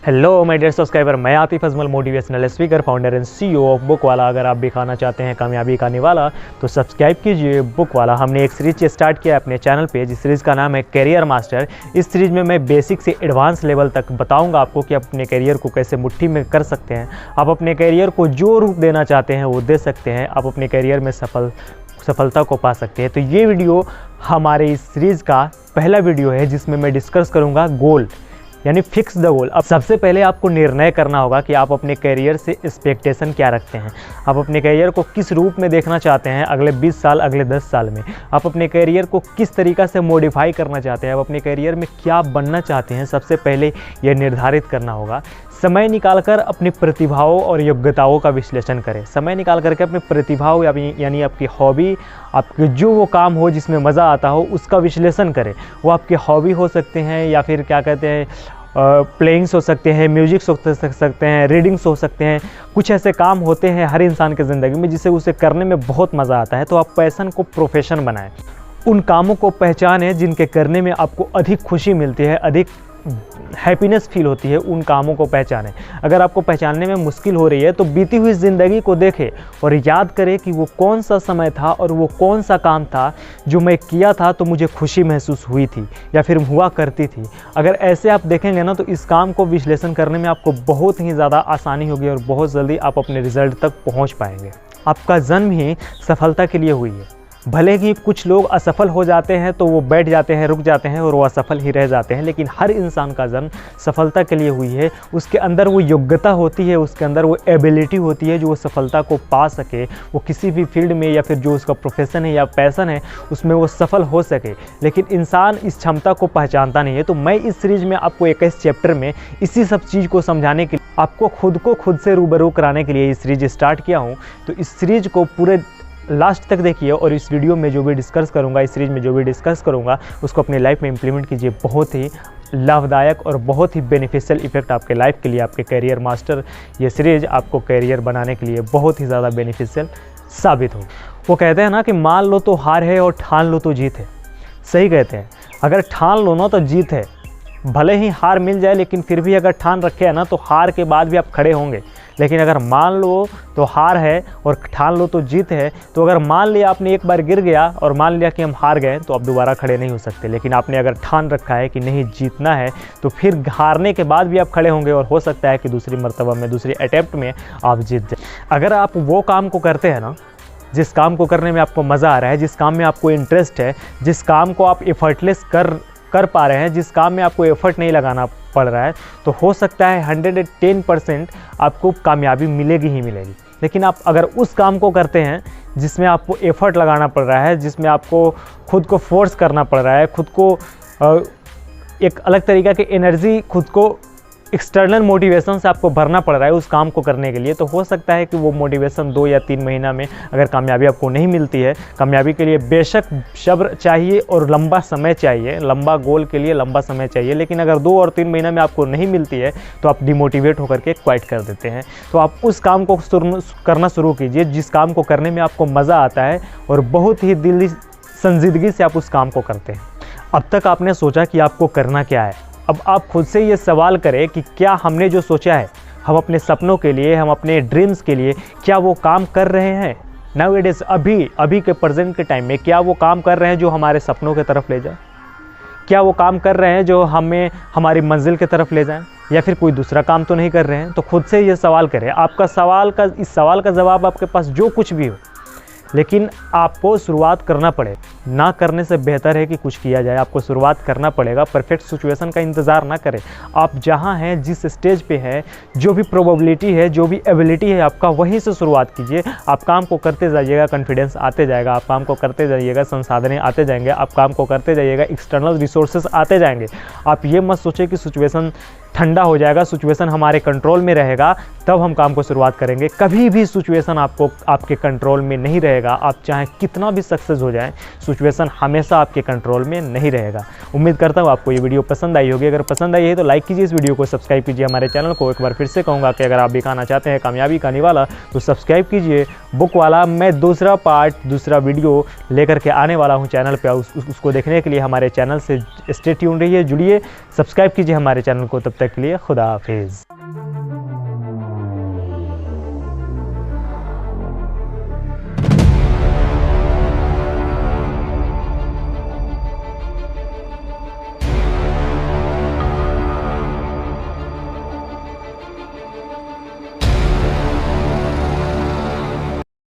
Hello my dear subscriber, मैं Atif Ajmal, motivational speaker, founder and CEO of book वाला। अगर आप भी खाना चाहते हैं कामयाबी का निवाला तो सब्सक्राइब कीजिए बुक वाला। हमने एक सीरीज स्टार्ट किया है अपने चैनल पे, जिस सीरीज़ का नाम है करियर मास्टर। इस सीरीज़ में मैं बेसिक से एडवांस लेवल तक बताऊंगा आपको कि अपने करियर को कैसे मुट्ठी में कर सकते हैं। आप अपने करियर को जो रूप देना चाहते हैं वो दे सकते हैं। आप अपने करियर में सफलता को पा सकते हैं। तो ये वीडियो हमारे इस सीरीज़ का पहला वीडियो है जिसमें मैं डिस्कस करूँगा गोल, यानी फिक्स द गोल। अब सबसे पहले आपको निर्णय करना होगा कि आप अपने करियर से एक्सपेक्टेशन क्या रखते हैं। आप अपने करियर को किस रूप में देखना चाहते हैं अगले 20 साल, अगले 10 साल में। आप अपने करियर को किस तरीक़ा से मॉडिफाई करना चाहते हैं, आप अपने करियर में क्या बनना चाहते हैं, सबसे पहले ये निर्धारित करना होगा। समय निकालकर अपनी प्रतिभाओं और योग्यताओं का विश्लेषण करें। समय निकाल करके अपनी प्रतिभाओं यानी आपकी हॉबी, आपके जो वो काम हो जिसमें मज़ा आता हो उसका विश्लेषण करें। वो आपके हॉबी हो सकते हैं या फिर क्या कहते हैं प्लेइंग्स हो सकते हैं, म्यूजिक्स हो सकते हैं, रीडिंग्स हो सकते हैं। कुछ ऐसे काम होते हैं हर इंसान की ज़िंदगी में जिसे उसे करने में बहुत मज़ा आता है। तो आप पैशन को प्रोफेशन बनाएं। उन कामों को पहचानें जिनके करने में आपको अधिक खुशी मिलती है, अधिक हैप्पीनेस फील होती है। उन कामों को पहचानें। अगर आपको पहचानने में मुश्किल हो रही है तो बीती हुई ज़िंदगी को देखें और याद करें कि वो कौन सा समय था और वो कौन सा काम था जो मैं किया था तो मुझे खुशी महसूस हुई थी या फिर हुआ करती थी। अगर ऐसे आप देखेंगे ना तो इस काम को विश्लेषण करने में आपको बहुत ही ज़्यादा आसानी होगी और बहुत जल्दी आप अपने रिजल्ट तक पहुँच पाएंगे। आपका जन्म ही सफलता के लिए हुई है। भले ही कुछ लोग असफल हो जाते हैं तो वो बैठ जाते हैं, रुक जाते हैं और वो असफल ही रह जाते हैं, लेकिन हर इंसान का जन्म सफलता के लिए हुई है। उसके अंदर वो योग्यता होती है, उसके अंदर वो एबिलिटी होती है जो वो सफलता को पा सके। वो किसी भी फील्ड में या फिर जो उसका प्रोफेशन है या पैशन है उसमें वो सफल हो सके, लेकिन इंसान इस क्षमता को पहचानता नहीं है। तो मैं इस सीरीज़ में आपको 21 चैप्टर में इसी सब चीज़ को समझाने के लिए, आपको खुद से रूबरू कराने के लिए इस सीरीज़ स्टार्ट किया हूँ। तो इस सीरीज़ को पूरे लास्ट तक देखिए और इस वीडियो में जो भी डिस्कस करूंगा, इस सीरीज़ में जो भी डिस्कस करूंगा उसको अपनी लाइफ में इंप्लीमेंट कीजिए। बहुत ही लाभदायक और बहुत ही बेनिफिशियल इफेक्ट आपके लाइफ के लिए, आपके करियर मास्टर ये सीरीज़ आपको करियर बनाने के लिए बहुत ही ज़्यादा बेनिफिशियल साबित हो। वो कहते हैं ना कि मान लो तो हार है और ठान लो तो जीत है। सही कहते हैं, अगर ठान लो ना तो जीत है। भले ही हार मिल जाए लेकिन फिर भी अगर ठान रखे है ना तो हार के बाद भी आप खड़े होंगे। लेकिन अगर मान लो तो हार है और ठान लो तो जीत है। तो अगर मान लिया आपने एक बार गिर गया और मान लिया कि हम हार गए तो आप दोबारा खड़े नहीं हो सकते। लेकिन आपने अगर ठान रखा है कि नहीं जीतना है तो फिर हारने के बाद भी आप खड़े होंगे और हो सकता है कि दूसरी मर्तबा में, दूसरी अटैम्प्ट में आप जीत जाए। अगर आप वो काम को करते हैं ना जिस काम को करने में आपको मज़ा आ रहा है, जिस काम में आपको इंटरेस्ट है, जिस काम को आप एफर्टलेस कर पा रहे हैं, जिस काम में आपको एफर्ट नहीं लगाना पड़ रहा है, तो हो सकता है 110% आपको कामयाबी मिलेगी ही मिलेगी। लेकिन आप अगर उस काम को करते हैं जिसमें आपको एफर्ट लगाना पड़ रहा है, जिसमें आपको खुद को फोर्स करना पड़ रहा है, खुद को एक अलग तरीक़ा की एनर्जी, खुद को एक्सटर्नल मोटिवेशन से आपको भरना पड़ रहा है उस काम को करने के लिए, तो हो सकता है कि वो मोटिवेशन 2 या 3 महीना में अगर कामयाबी आपको नहीं मिलती है। कामयाबी के लिए बेशक सब्र चाहिए और लंबा समय चाहिए, लंबा गोल के लिए लंबा समय चाहिए। लेकिन अगर 2 और 3 महीना में आपको नहीं मिलती है तो आप डिमोटिवेट होकर के क्विट कर देते हैं। तो आप उस काम को करना शुरू कीजिए जिस काम को करने में आपको मज़ा आता है और बहुत ही दिली संजीदगी से आप उस काम को करते हैं। अब तक आपने सोचा कि आपको करना क्या है। अब आप खुद से ये सवाल करें कि क्या हमने जो सोचा है, हम अपने सपनों के लिए, हम अपने ड्रीम्स के लिए, क्या वो काम कर रहे हैं नाउअडेज, अभी के प्रेजेंट के टाइम में क्या वो काम कर रहे हैं जो हमारे सपनों की तरफ ले जाए? क्या वो काम कर रहे हैं जो हमें हमारी मंजिल की तरफ ले जाएं? या फिर कोई दूसरा काम तो नहीं कर रहे हैं? तो खुद से ये सवाल करें। इस सवाल का जवाब आपके पास जो कुछ भी हो, लेकिन आपको शुरुआत करना पड़े। ना करने से बेहतर है कि कुछ किया जाए। आपको शुरुआत करना पड़ेगा। परफेक्ट सिचुएशन का इंतज़ार ना करें। आप जहां हैं, जिस स्टेज पे हैं, जो भी प्रोबेबिलिटी है, जो भी एबिलिटी है आपका, वहीं से शुरुआत कीजिए। आप काम को करते जाइएगा, कॉन्फिडेंस आते जाएगा। आप काम को करते जाइएगा, संसाधन आते जाएंगे। आप काम को करते जाइएगा, एक्सटर्नल रिसोर्सेज आते जाएंगे। आप ये मत सोचें कि सिचुएशन ठंडा हो जाएगा, सिचुएशन हमारे कंट्रोल में रहेगा तब हम काम को शुरुआत करेंगे। कभी भी सिचुएशन आपके कंट्रोल में नहीं रहेगा। आप चाहे कितना भी सक्सेस हो जाए, सिचुएशन हमेशा आपके कंट्रोल में नहीं रहेगा। उम्मीद करता हूँ आपको ये वीडियो पसंद आई होगी। अगर पसंद आई है तो लाइक कीजिए इस वीडियो को, सब्सक्राइब कीजिए हमारे चैनल को। एक बार फिर से कहूँगा कि अगर आप भी खाना चाहते हैं कामयाबी का निवाला तो सब्सक्राइब कीजिए बुक वाला। मैं दूसरा वीडियो लेकर के आने वाला हूँ चैनल पर। उसको देखने के लिए हमारे चैनल से स्टे ट्यून्ड रहिए, जुड़िए, सब्सक्राइब कीजिए हमारे चैनल को। तब तक के लिए खुदा हाफिज़।